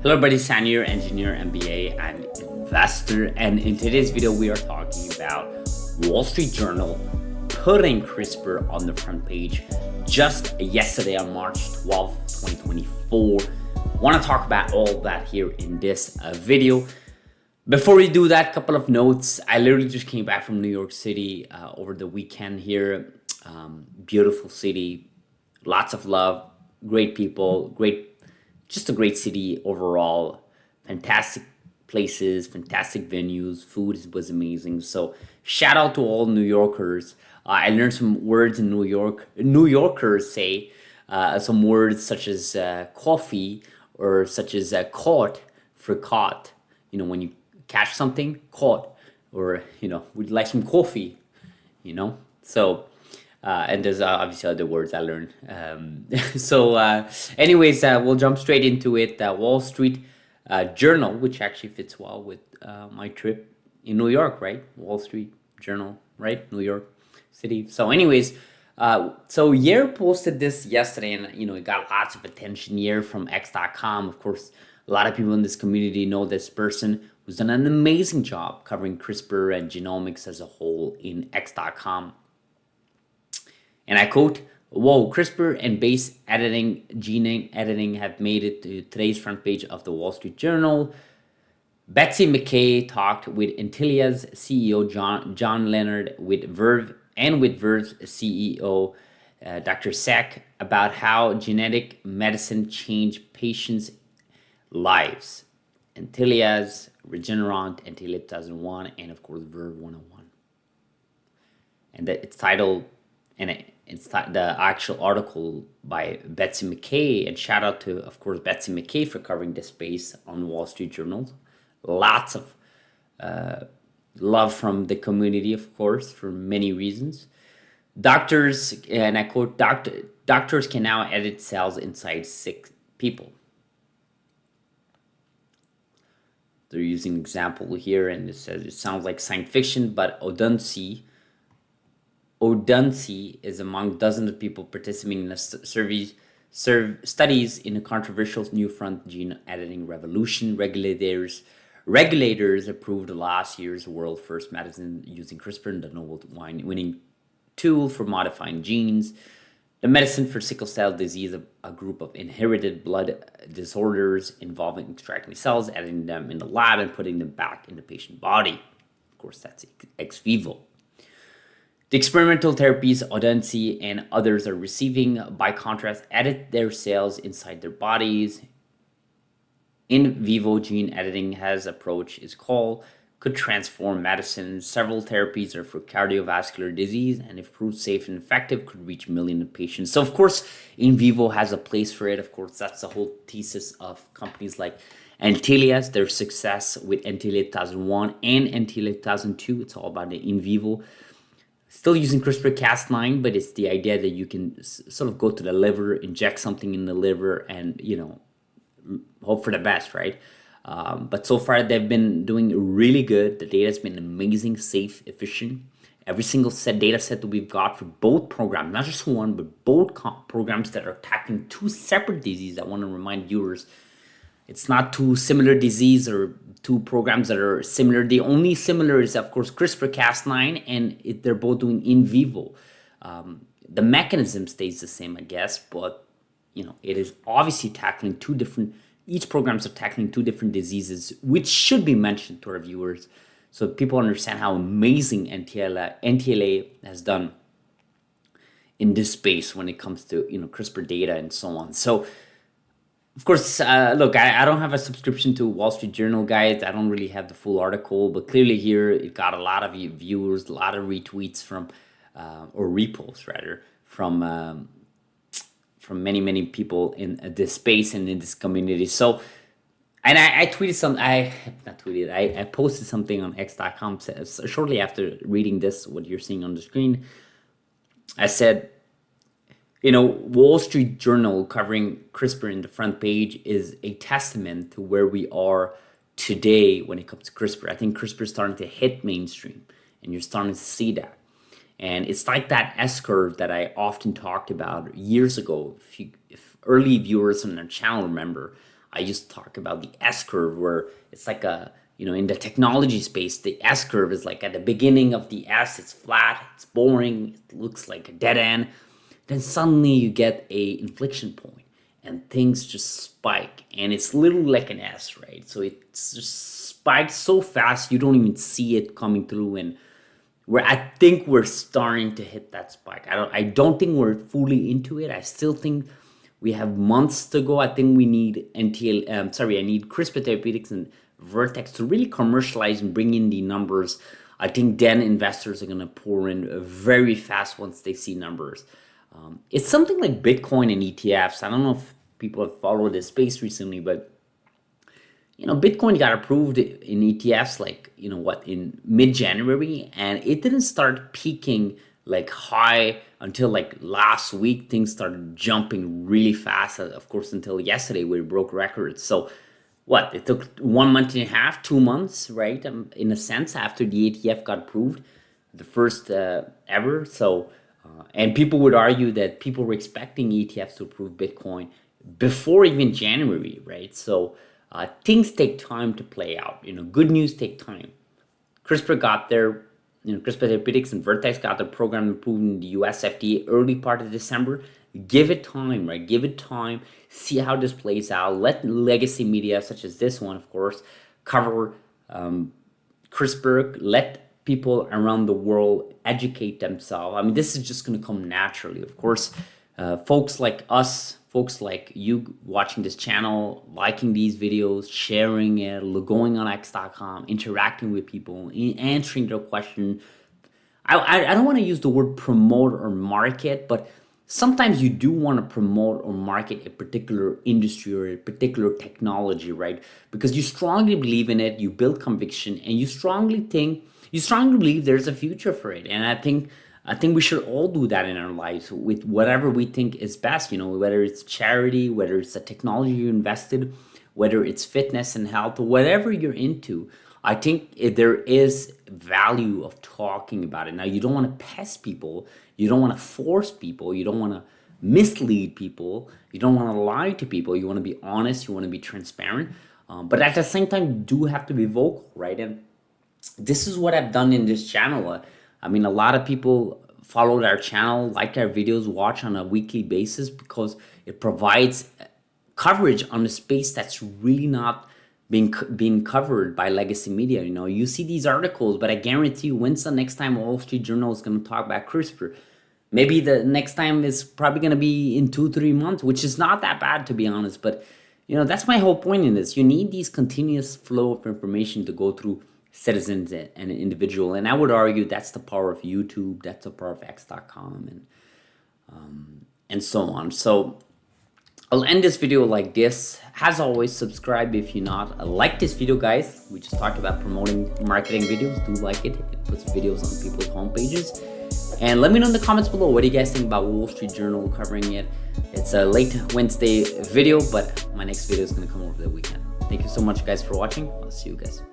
Hello everybody, Sanir, engineer, MBA, and investor. And in today's video, we are talking about Wall Street Journal putting CRISPR on the front page just yesterday on March 12th, 2024. Want to talk about all that here in this video. Before we do that, couple of notes. I literally just came back from New York City over the weekend here. Beautiful city, lots of love, great people, just a great city overall. Fantastic places, fantastic venues, food was amazing. So shout out to all New Yorkers. I learned some words in New York. New Yorkers say some words such as coffee or such as caught for caught. You know, when you catch something, caught, or would like some coffee. So. And there's obviously other words I learned. Anyways, we'll jump straight into it. Wall Street Journal, which actually fits well with my trip in New York, right? Wall Street Journal, right? New York City. So anyways, Yair posted this yesterday, and it got lots of attention. Yair from X.com. Of course, a lot of people in this community know this person who's done an amazing job covering CRISPR and genomics as a whole in X.com. And I quote, "Whoa, CRISPR and base editing, gene editing have made it to today's front page of the Wall Street Journal." Betsy McKay talked with Intellia's CEO John Leonard with Verve Verve's CEO Dr. Sek about how genetic medicine changed patients' lives. Intellia's Regeneron, Intellia 2001, and of course Verve 101. And it's titled, it's the actual article by Betsy McKay, and shout out to, of course, Betsy McKay for covering this space on Wall Street Journal. Lots of love from the community, of course, for many reasons. Doctors, and I quote, doctors can now edit cells inside sick people. They're using an example here, and it says it sounds like science fiction, but Odunsi is among dozens of people participating in the studies in a controversial new front gene editing revolution. Regulators approved last year's world first medicine using CRISPR, the Nobel-winning tool for modifying genes. The medicine for sickle cell disease, a group of inherited blood disorders involving extracting cells, editing them in the lab, and putting them back in the patient body. Of course, that's ex vivo. The experimental therapies Odunsi and others are receiving, by contrast, edit their cells inside their bodies. In vivo gene editing, as approach is called, could transform medicine. Several therapies are for cardiovascular disease, and if proved safe and effective, could reach millions of patients. So, of course, in vivo has a place for it. Of course, that's the whole thesis of companies like Intellia's, their success with Intellia 2001 and Intellia 2002. It's all about the in vivo. Still using CRISPR-Cas9, but it's the idea that you can sort of go to the liver, inject something in the liver, and hope for the best, right? But so far they've been doing really good. The data has been amazing, safe, efficient. Every single data set that we've got for both programs, not just one, but both programs that are tackling two separate diseases. I want to remind viewers, it's not two similar diseases or two programs that are similar. The only similar is, of course, CRISPR-Cas9, and they're both doing in vivo. The mechanism stays the same, I guess, but it is obviously tackling each programs are tackling two different diseases, which should be mentioned to our viewers so people understand how amazing NTLA has done in this space when it comes to CRISPR data and so on. So, of course, look, I don't have a subscription to Wall Street Journal, guys. I don't really have the full article, but clearly here it got a lot of viewers, a lot of retweets or reposts rather, from many people in this space and in this community. So, and I tweeted something. I posted something on X.com shortly after reading this, what you're seeing on the screen. I said, Wall Street Journal covering CRISPR in the front page is a testament to where we are today when it comes to CRISPR. I think CRISPR is starting to hit mainstream, and you're starting to see that. And it's like that S-curve that I often talked about years ago. If early viewers on the channel remember, I used to talk about the S curve, where it's like in the technology space, the S curve is like at the beginning of the S, it's flat, it's boring, it looks like a dead end. Then suddenly you get a inflection point and things just spike, and it's literally like an S, right? So it's just spikes so fast you don't even see it coming through, and I think we're starting to hit that spike. I don't think we're fully into it. I still think we have months to go. I think we need I need CRISPR Therapeutics and Vertex to really commercialize and bring in the numbers. I think then investors are going to pour in very fast once they see numbers. It's something like Bitcoin and ETFs. I don't know if people have followed this space recently, but Bitcoin got approved in ETFs in mid-January, and it didn't start peaking like high until like last week. Things started jumping really fast, of course, until yesterday where it broke records. So it took 1 month and a half, 2 months, right? In a sense, after the ETF got approved, the first ever. So, and people would argue that people were expecting ETFs to approve Bitcoin before even January, right? So things take time to play out. Good news take time. CRISPR got their, CRISPR Therapeutics and Vertex got their program approved in the US FDA early part of December. Give it time, right? Give it time. See how this plays out. Let legacy media, such as this one, of course, cover CRISPR. Let people around the world educate themselves. I mean, this is just going to come naturally. Of course, folks like us, folks like you watching this channel, liking these videos, sharing it, going on x.com, interacting with people, answering their question. I don't want to use the word promote or market, but sometimes you do want to promote or market a particular industry or a particular technology, right? Because you strongly believe in it, you build conviction, and you strongly believe there's a future for it. And I think we should all do that in our lives with whatever we think is best, whether it's charity, whether it's a technology you invested, whether it's fitness and health, or whatever you're into. I think there is value of talking about it. Now, you don't want to pest people. You don't want to force people. You don't want to mislead people. You don't want to lie to people. You want to be honest. You want to be transparent. But at the same time, you do have to be vocal, right? And this is what I've done in this channel. I mean, a lot of people followed our channel, like our videos, watch on a weekly basis because it provides coverage on a space that's really not being covered by legacy media. You see these articles, but I guarantee you, when's the next time Wall Street Journal is going to talk about CRISPR? Maybe the next time is probably going to be in 2-3 months, which is not that bad, to be honest. But that's my whole point in this. You need these continuous flow of information to go through citizens and an individual, and I would argue that's the power of YouTube, that's the power of x.com, and so on. So I'll end this video like this. As always, subscribe if you're not. Like this video, guys. We just talked about promoting marketing videos. Do like it. It puts videos on people's homepages. And let me know in the comments below, what do you guys think about Wall Street Journal covering it? It's a late Wednesday video, but my next video is going to come over the weekend. Thank you so much, guys, for watching. I'll see you guys.